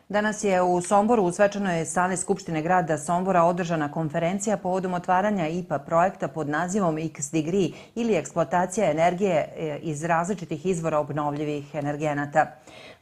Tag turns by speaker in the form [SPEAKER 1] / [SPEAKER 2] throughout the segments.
[SPEAKER 1] Danas je u Somboru u svečanoj sali Skupštine grada Sombora održana konferencija povodom otvaranja IPA projekta pod nazivom X-Degree ili eksploatacija energije iz različitih izvora obnovljivih energenata.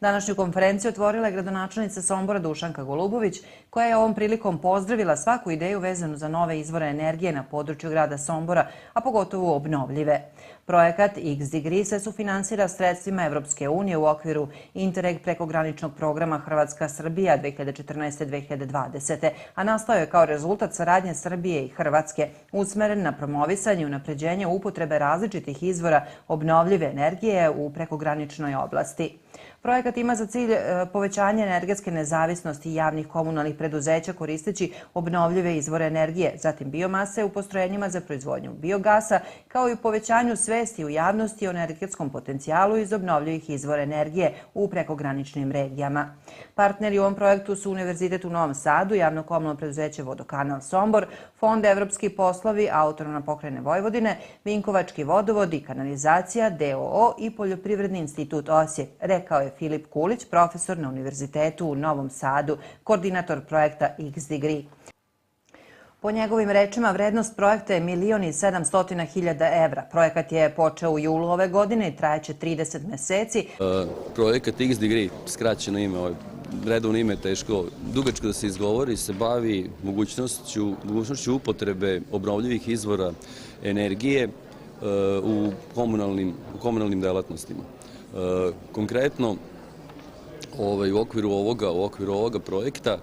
[SPEAKER 1] Današnju konferenciju otvorila je gradonačelnica Sombora Dušanka Golubović, koja je ovom prilikom pozdravila svaku ideju vezanu za nove izvore energije na području grada Sombora, a pogotovo obnovljive. Projekat X-Degree se sufinansira sredstvima Evropske unije u okviru Interreg prekograničnog programa Hrvatska-Srbija 2014-2020, a nastao je kao rezultat saradnje Srbije i Hrvatske, usmeren na promovisanje i unapređenje upotrebe različitih izvora obnovljive energije u prekograničnoj oblasti. Projekat ima za cilj povećanje energetske nezavisnosti javnih komunalnih preduzeća koristeći obnovljive izvore energije, zatim biomase u postrojenjima za proizvodnju biogasa, kao i povećanju svesti u javnosti o energetskom potencijalu iz obnovljivih izvora energije u prekograničnim regijama. Partneri u ovom projektu su Univerzitet u Novom Sadu, Javno komunalno preduzeće Vodokanal Sombor, Fond Evropski poslovi, Autonomna pokrajina Vojvodine, Vinkovački vodovod i kanalizacija, DOO i Poljoprivredni institut Osijek, rekao je Filip Kulić, profesor na Univerzitetu u Novom Sadu, koordinator projekta X-Degree. Po njegovim rečima, vrednost projekta je 1.700.000 evra. Projekat je počeo u julu ove godine i trajeće 30 meseci.
[SPEAKER 2] Projekat X-Degree, skraćeno ime, redovno ime teško, dugačko da se izgovori, se bavi mogućnošću upotrebe obnovljivih izvora energije u komunalnim delatnostima. Konkretno, u okviru ovoga projekta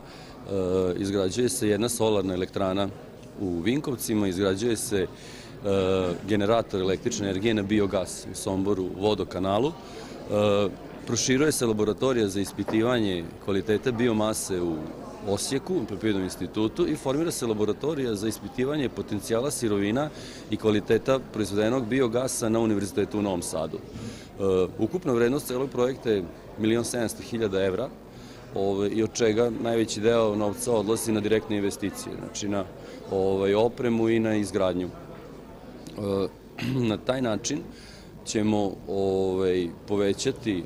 [SPEAKER 2] izgrađuje se jedna solarna elektrana u Vinkovcima, izgrađuje se generator električne energije na biogas u Somboru, Vodokanalu, proširuje se laboratorija za ispitivanje kvaliteta biomase u Osijeku, u Poljoprivrednom institutu, i formira se laboratorija za ispitivanje potencijala sirovina i kvaliteta proizvedenog biogasa na Univerzitetu u Novom Sadu. Ukupna vrednost celog projekta je 1.700.000 evra i od čega najveći deo novca odlazi na direktne investicije, znači na opremu i na izgradnju. Na taj način ćemo povećati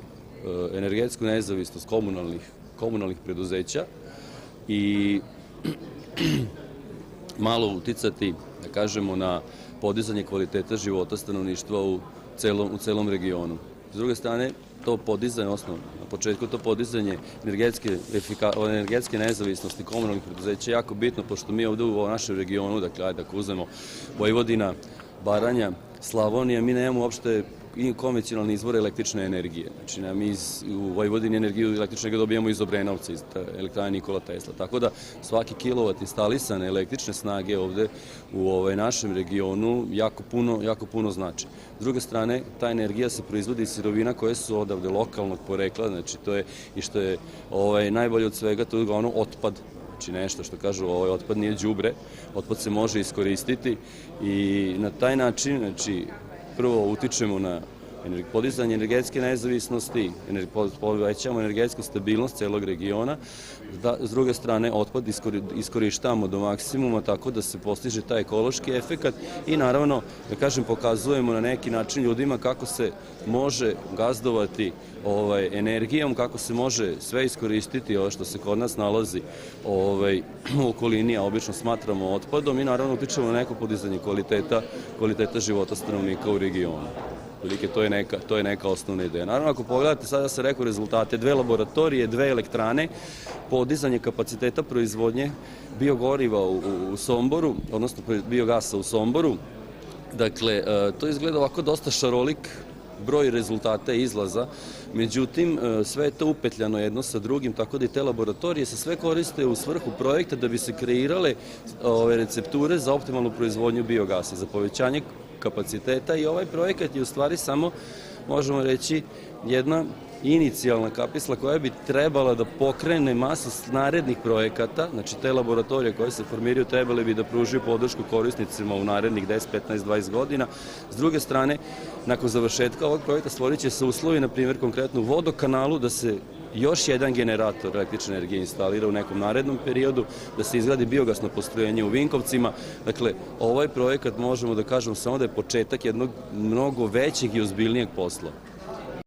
[SPEAKER 2] energetsku nezavisnost komunalnih preduzeća i malo uticati, da kažemo, na podizanje kvaliteta života stanovništva u celom regionu. S druge strane, to podizanje, odnosno na početku to podizanje energetske nezavisnosti komunalnih preduzeća je jako bitno, pošto mi ovde u našem regionu, dakle, ako uzmemo Vojvodina, Baranja, Slavonija, mi nemamo uopšte konvencionalni izvor električne energije. Znači, mi u Vojvodini električne energije dobijamo iz Obrenovca, iz elektrane Nikola Tesla. Tako da svaki kilovat instalisane električne snage ovde u našem regionu jako puno znači. S druge strane, ta energija se proizvodi iz sirovina koje su odavde lokalnog porekla, znači to je i što je najbolje od svega, to je otpad. Znači nešto što kažu, otpad nije đubre, otpad se može iskoristiti i na taj način, znači, prvo utičemo na podizanje energetske nezavisnosti, povećamo energetsku stabilnost celog regiona, s druge strane otpad iskorištavamo do maksimuma tako da se postiže taj ekološki efekat i naravno, da kažem, pokazujemo na neki način ljudima kako se može gazdovati energijom, kako se može sve iskoristiti ovo što se kod nas nalazi u okolini, a obično smatramo otpadom, i naravno utičemo na neko podizanje kvaliteta života stanovnika u regionu. To je neka osnovna ideja. Naravno, ako pogledate, sada se rekao rezultate, 2 laboratorije, 2 elektrane, podizanje kapaciteta proizvodnje biogoriva u Somboru, odnosno biogasa u Somboru. Dakle, to izgleda ovako dosta šarolik broj rezultata i izlaza, međutim, sve je to upetljano jedno sa drugim, tako da i te laboratorije se sve koriste u svrhu projekta da bi se kreirale recepture za optimalnu proizvodnju biogasa, za povećanje kapaciteta, i ovaj projekat je u stvari samo, možemo reći, jedna inicijalna kapisla koja bi trebala da pokrene masu narednih projekata, znači te laboratorije koje se formiraju trebali bi da pružaju podršku korisnicima u narednih 10, 15, 20 godina. S druge strane, nakon završetka ovog projekta stvorit će se uslovi, na primjer, konkretno u Vodokanalu, da se još jedan generator električne energije instalira u nekom narednom periodu, da se izgradi biogasno postrojenje u Vinkovcima. Dakle, ovaj projekat možemo da kažemo samo da je početak jednog mnogo većeg i ozbiljnijeg posla.